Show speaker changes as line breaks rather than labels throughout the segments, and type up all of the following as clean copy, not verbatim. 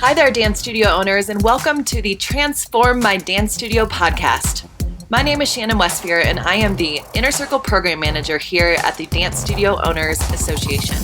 Hi there, dance studio owners, and welcome to the Transform My Dance Studio podcast. My name is Shannon Westphere, and I am the Inner Circle Program Manager here at the Dance Studio Owners Association.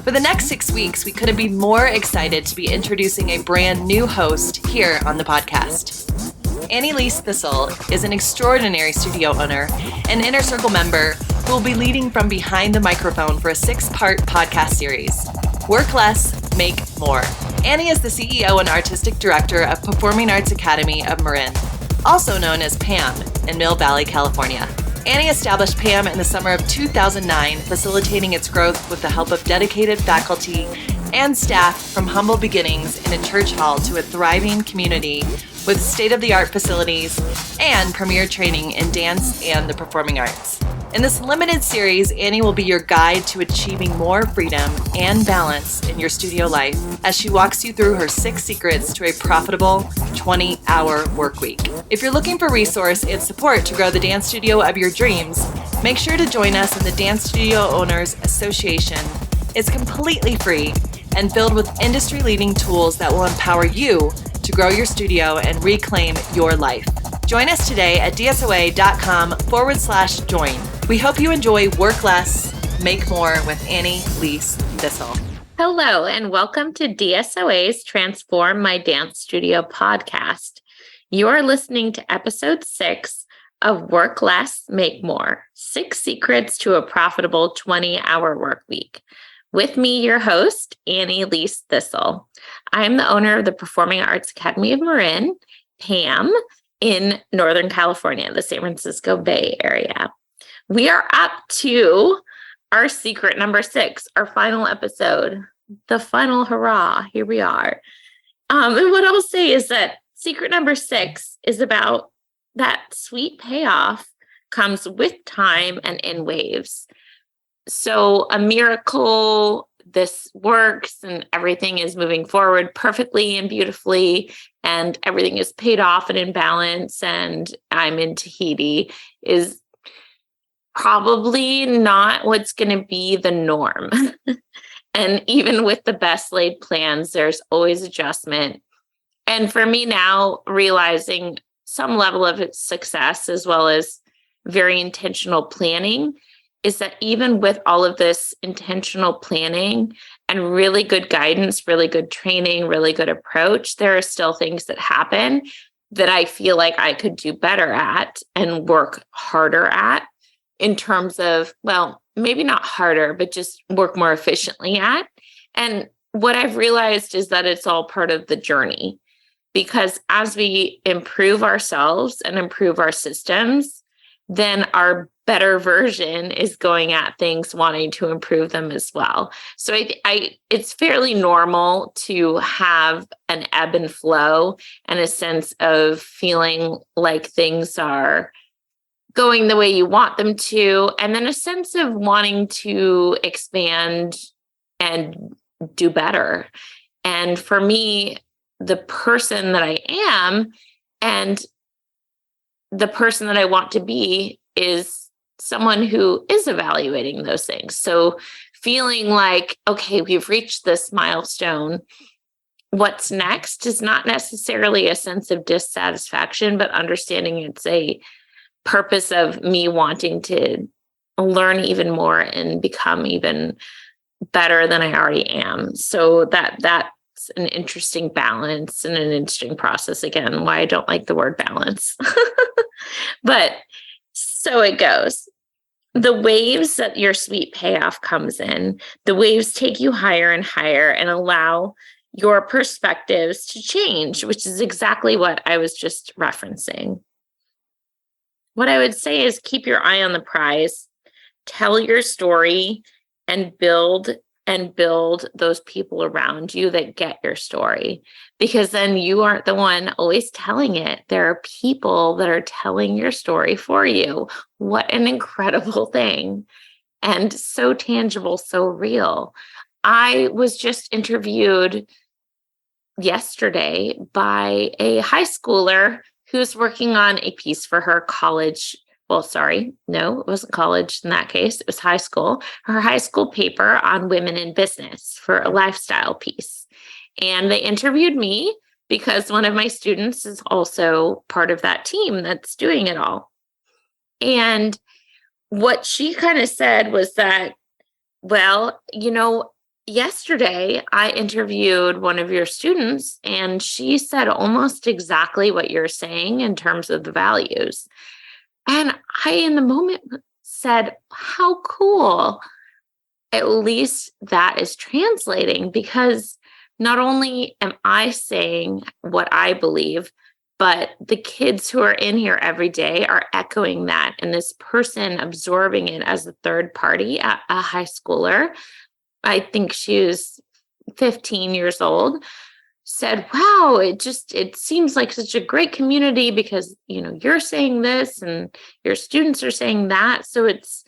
For the next 6 weeks, we couldn't be more excited to be introducing a brand new host here on the podcast. Annie Leese Thistle is an extraordinary studio owner and Inner Circle member who will be leading from behind the microphone for a 6-part podcast series, Work Less, Make More. Annie is the CEO and Artistic Director of Performing Arts Academy of Marin, also known as PAM, in Mill Valley, California. Annie established PAM in the summer of 2009, facilitating its growth with the help of dedicated faculty and staff from humble beginnings in a church hall to a thriving community with state-of-the-art facilities and premier training in dance and the performing arts. In this limited series, Annie will be your guide to achieving more freedom and balance in your studio life as she walks you through her 6 secrets to a profitable 20-hour work week. If you're looking for resource and support to grow the dance studio of your dreams, make sure to join us in the Dance Studio Owners Association. It's completely free and filled with industry-leading tools that will empower you to grow your studio and reclaim your life. Join us today at dsoa.com/join. We hope you enjoy Work Less, Make More with Annie Leese Thistle.
Hello, and welcome to DSOA's Transform My Dance Studio podcast. You are listening to episode 6 of Work Less, Make More, 6 Secrets to a Profitable 20-Hour Work Week. With me, your host, Annie Leese Thistle. I am the owner of the Performing Arts Academy of Marin, PAM, in Northern California, the San Francisco Bay Area. We are up to our secret number 6, our final episode, the final hurrah. Here we are. And what I'll say is that secret number 6 is about that sweet payoff comes with time and in waves. So a miracle, this works and everything is moving forward perfectly and beautifully and everything is paid off and in balance and I'm in Tahiti is probably not what's going to be the norm. And even with the best laid plans, there's always adjustment. And for me now, realizing some level of success as well as very intentional planning is that even with all of this intentional planning and really good guidance, really good training, really good approach, there are still things that happen that I feel like I could do better at and work harder at in terms of, well, maybe not harder, but just work more efficiently at. And what I've realized is that it's all part of the journey, because as we improve ourselves and improve our systems, then our better version is going at things, wanting to improve them as well. So it's fairly normal to have an ebb and flow and a sense of feeling like things are going the way you want them to, and then a sense of wanting to expand and do better. And for me, the person that I am and the person that I want to be is someone who is evaluating those things. So feeling like, okay, we've reached this milestone. What's next is not necessarily a sense of dissatisfaction, but understanding it's a purpose of me wanting to learn even more and become even better than I already am. So that's an interesting balance and an interesting process. Again, why I don't like the word balance. But so it goes. The waves that your sweet payoff comes in, the waves take you higher and higher and allow your perspectives to change, which is exactly what I was just referencing. What I would say is keep your eye on the prize, tell your story, and build those people around you that get your story, because then you aren't the one always telling it. There are people that are telling your story for you. What an incredible thing. And so tangible, so real. I was just interviewed yesterday by a high schooler who's working on a piece for her college. Well, sorry, no, it wasn't college in that case. It was high school. Her high school paper on women in business for a lifestyle piece. And they interviewed me because one of my students is also part of that team that's doing it all. And what she kind of said was that, well, yesterday I interviewed one of your students and she said almost exactly what you're saying in terms of the values. And I, in the moment, said, how cool. At least that is translating, because not only am I saying what I believe, but the kids who are in here every day are echoing that. And this person absorbing it as a third party, a high schooler, I think she was 15 years old, said, wow, it seems like such a great community because, you're saying this and your students are saying that. So it's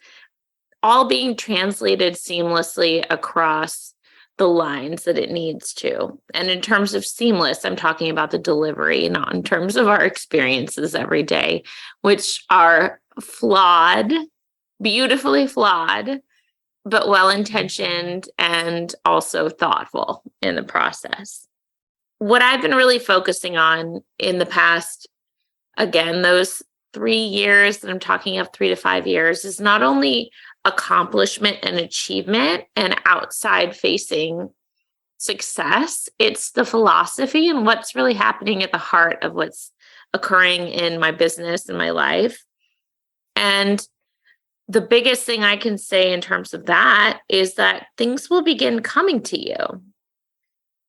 all being translated seamlessly across the lines that it needs to. And in terms of seamless, I'm talking about the delivery, not in terms of our experiences every day, which are flawed, beautifully flawed, but well-intentioned and also thoughtful in the process. What I've been really focusing on in the past, again, those 3 years that I'm talking of, 3 to 5 years, is not only accomplishment and achievement and outside facing success, it's the philosophy and what's really happening at the heart of what's occurring in my business and my life. And the biggest thing I can say in terms of that is that things will begin coming to you.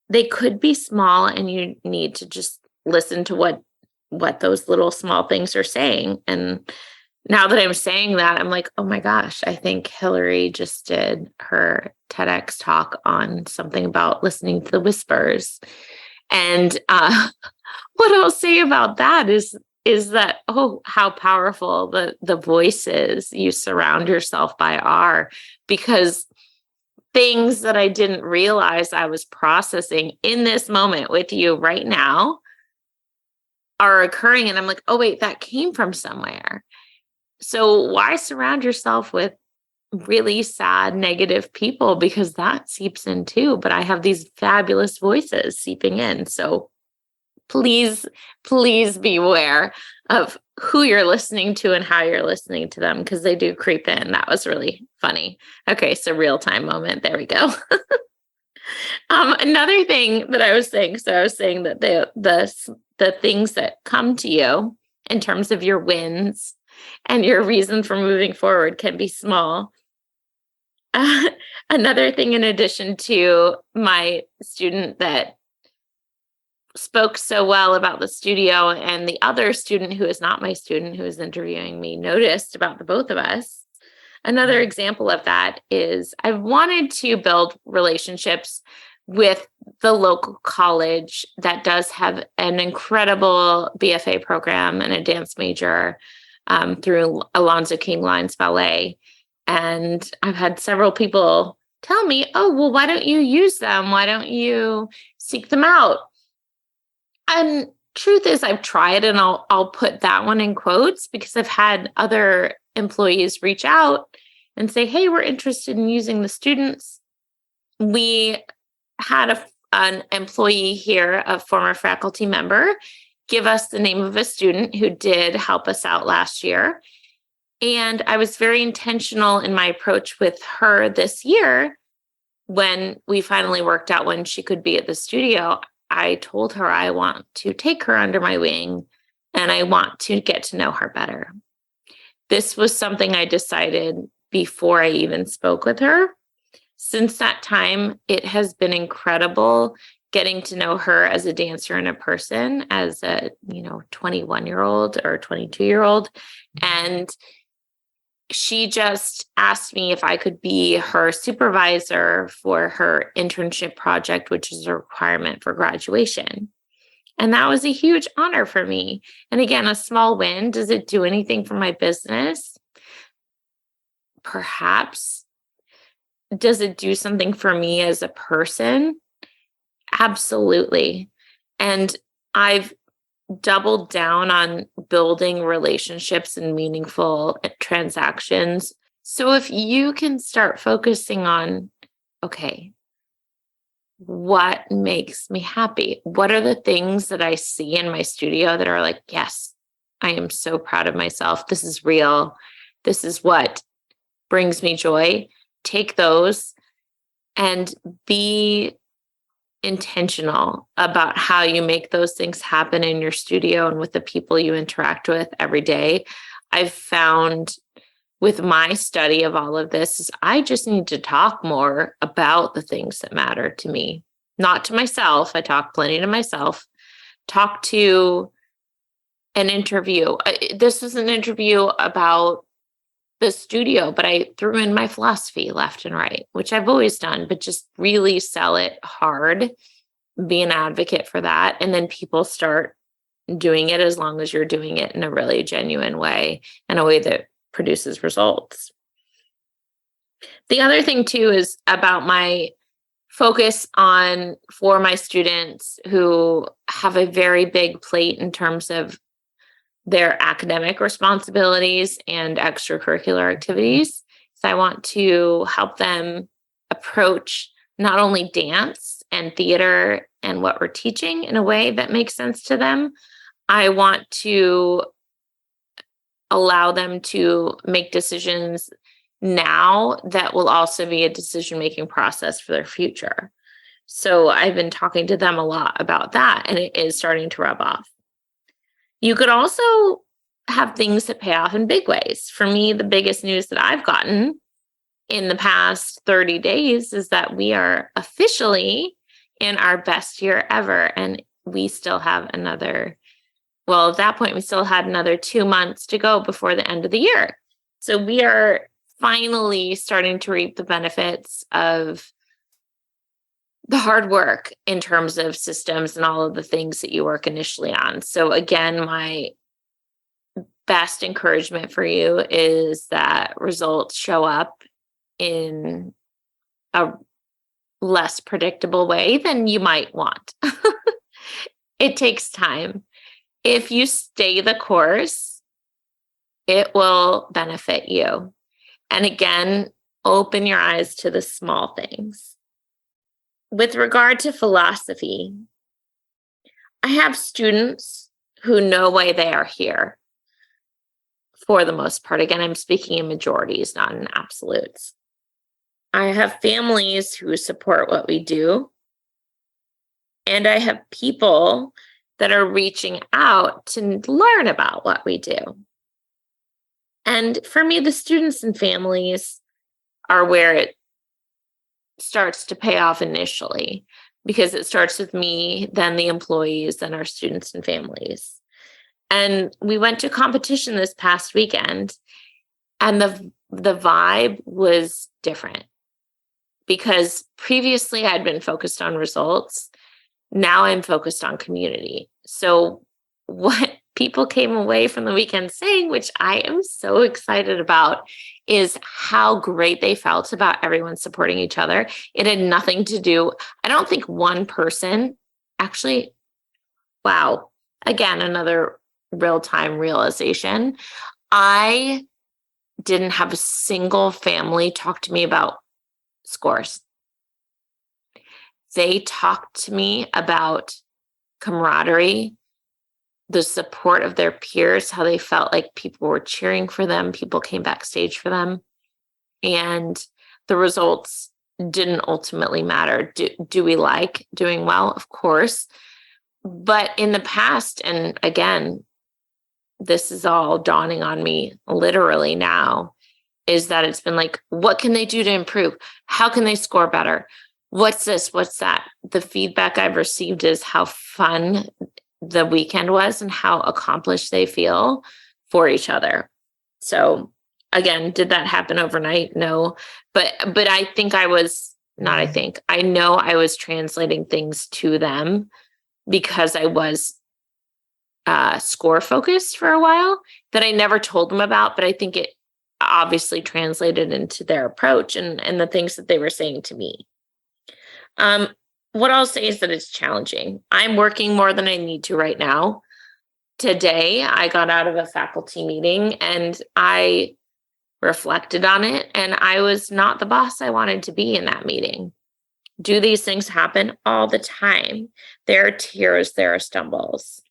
They could be small and you need to just listen to what those little small things are saying. And now that I'm saying that, I'm like, oh my gosh, I think Hillary just did her TEDx talk on something about listening to the whispers. And what I'll say about that is that, oh, how powerful the voices you surround yourself by are, because things that I didn't realize I was processing in this moment with you right now are occurring. And I'm like, oh, wait, that came from somewhere. So why surround yourself with really sad, negative people? Because that seeps in too. But I have these fabulous voices seeping in. So please beware of who you're listening to and how you're listening to them, because they do creep in. That was really funny. Okay, so real time moment. There we go. Another thing that I was saying, so I was saying that the things that come to you in terms of your wins and your reason for moving forward can be small. Another thing, in addition to my student that spoke so well about the studio, and the other student who is not my student who is interviewing me noticed about the both of us. Another example of that is I've wanted to build relationships with the local college that does have an incredible BFA program and a dance major through Alonzo King Lines Ballet. And I've had several people tell me, oh, well, why don't you use them? Why don't you seek them out? And truth is, I've tried, and I'll put that one in quotes, because I've had other employees reach out and say, hey, we're interested in using the students. We had an employee here, a former faculty member, give us the name of a student who did help us out last year. And I was very intentional in my approach with her this year. When we finally worked out when she could be at the studio, I told her I want to take her under my wing and I want to get to know her better. This was something I decided before I even spoke with her. Since that time, it has been incredible getting to know her as a dancer and a person, as a 21-year-old or 22-year-old. And she just asked me if I could be her supervisor for her internship project, which is a requirement for graduation. And that was a huge honor for me. And again, a small win. Does it do anything for my business? Perhaps. Does it do something for me as a person? Absolutely. And I've doubled down on building relationships and meaningful transactions. So if you can start focusing on, okay, what makes me happy? What are the things that I see in my studio that are like, yes, I am so proud of myself. This is real. This is what brings me joy. Take those and be intentional about how you make those things happen in your studio and with the people you interact with every day. I've found with my study of all of this is I just need to talk more about the things that matter to me, not to myself. I talk plenty to myself. Talk to an interview. This was an interview about the studio, but I threw in my philosophy left and right, which I've always done, but just really sell it hard, be an advocate for that. And then people start doing it as long as you're doing it in a really genuine way, in a way that produces results. The other thing too is about my focus on for my students who have a very big plate in terms of their academic responsibilities and extracurricular activities. So I want to help them approach not only dance and theater and what we're teaching in a way that makes sense to them. I want to allow them to make decisions now that will also be a decision-making process for their future. So I've been talking to them a lot about that, and it is starting to rub off. You could also have things that pay off in big ways. For me, the biggest news that I've gotten in the past 30 days is that we are officially in our best year ever. And we still have at that point, we still had another 2 months to go before the end of the year. So we are finally starting to reap the benefits of the hard work in terms of systems and all of the things that you work initially on. So again, my best encouragement for you is that results show up in a less predictable way than you might want. It takes time. If you stay the course, it will benefit you. And again, open your eyes to the small things. With regard to philosophy, I have students who know why they are here for the most part. Again, I'm speaking in majorities, not in absolutes. I have families who support what we do. And I have people that are reaching out to learn about what we do. And for me, the students and families are where it starts to pay off initially, because it starts with me, then the employees, then our students and families. And we went to competition this past weekend, and the vibe was different, because previously I'd been focused on results. Now I'm focused on community. So what people came away from the weekend saying, which I am so excited about, is how great they felt about everyone supporting each other. It had nothing to do, I don't think one person actually, wow, again, another real-time realization. I didn't have a single family talk to me about scores. They talked to me about camaraderie, the support of their peers, how they felt like people were cheering for them, people came backstage for them, and the results didn't ultimately matter. Do we like doing well? Of course. But in the past, and again, this is all dawning on me literally now, is that it's been like, what can they do to improve? How can they score better? What's this? What's that? The feedback I've received is how fun the weekend was and how accomplished they feel for each other. So again, did that happen overnight? No, but I know I was translating things to them because I was score focused for a while that I never told them about, but I think it obviously translated into their approach and the things that they were saying to me. What I'll say is that it's challenging. I'm working more than I need to right now. Today, I got out of a faculty meeting and I reflected on it, and I was not the boss I wanted to be in that meeting. Do these things happen all the time? There are tears, there are stumbles,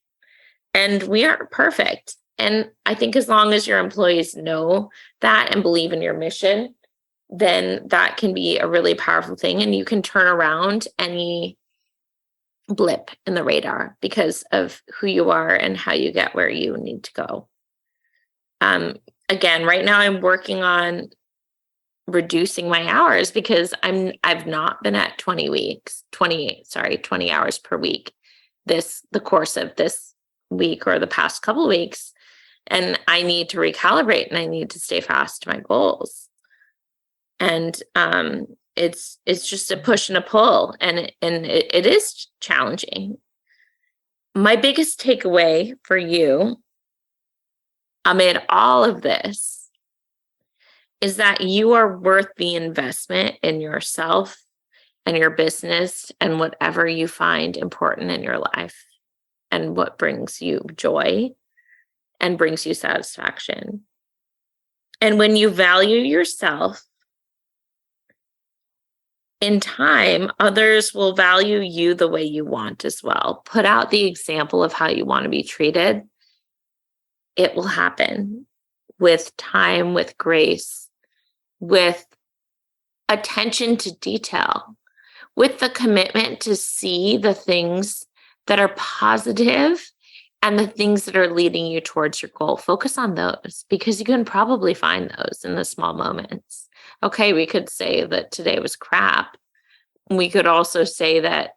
and we aren't perfect. And I think as long as your employees know that and believe in your mission, then that can be a really powerful thing. And you can turn around any blip in the radar because of who you are and how you get where you need to go. Again, right now I'm working on reducing my hours because I've not been at 20 hours per week the course of this week or the past couple of weeks. And I need to recalibrate and I need to stay fast to my goals. And it's just a push and a pull, and it is challenging. My biggest takeaway for you amid all of this is that you are worth the investment in yourself and your business and whatever you find important in your life and what brings you joy and brings you satisfaction. And when you value yourself, in time, others will value you the way you want as well. Put out the example of how you want to be treated. It will happen with time, with grace, with attention to detail, with the commitment to see the things that are positive and the things that are leading you towards your goal. Focus on those because you can probably find those in the small moments. Okay, we could say that today was crap. We could also say that,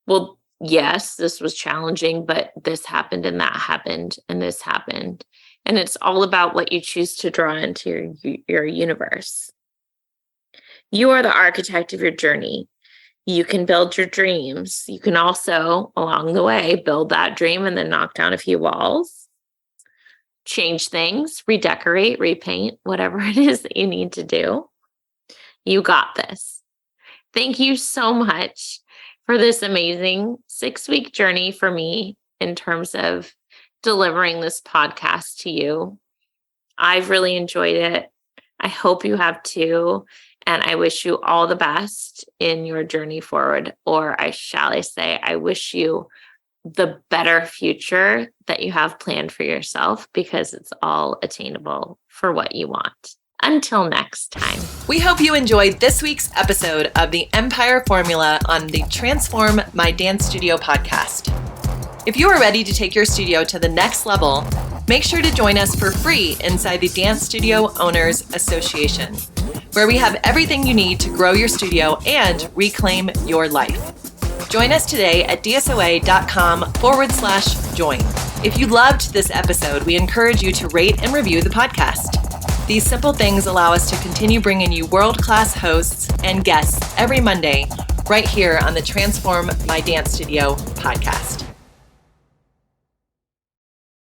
well, yes, this was challenging, but this happened and that happened and this happened. And it's all about what you choose to draw into your universe. You are the architect of your journey. You can build your dreams. You can also, along the way, build that dream and then knock down a few walls, change things, redecorate, repaint, whatever it is that you need to do. You got this. Thank you so much for this amazing 6-week journey for me in terms of delivering this podcast to you. I've really enjoyed it. I hope you have too. And I wish you all the best in your journey forward. Or I wish you the better future that you have planned for yourself because it's all attainable for what you want. Until next time.
We hope you enjoyed this week's episode of the Empire Formula on the Transform My Dance Studio podcast. If you are ready to take your studio to the next level, make sure to join us for free inside the Dance Studio Owners Association, where we have everything you need to grow your studio and reclaim your life. Join us today at dsoa.com/join. If you loved this episode, we encourage you to rate and review the podcast. These simple things allow us to continue bringing you world-class hosts and guests every Monday right here on the Transform My Dance Studio podcast.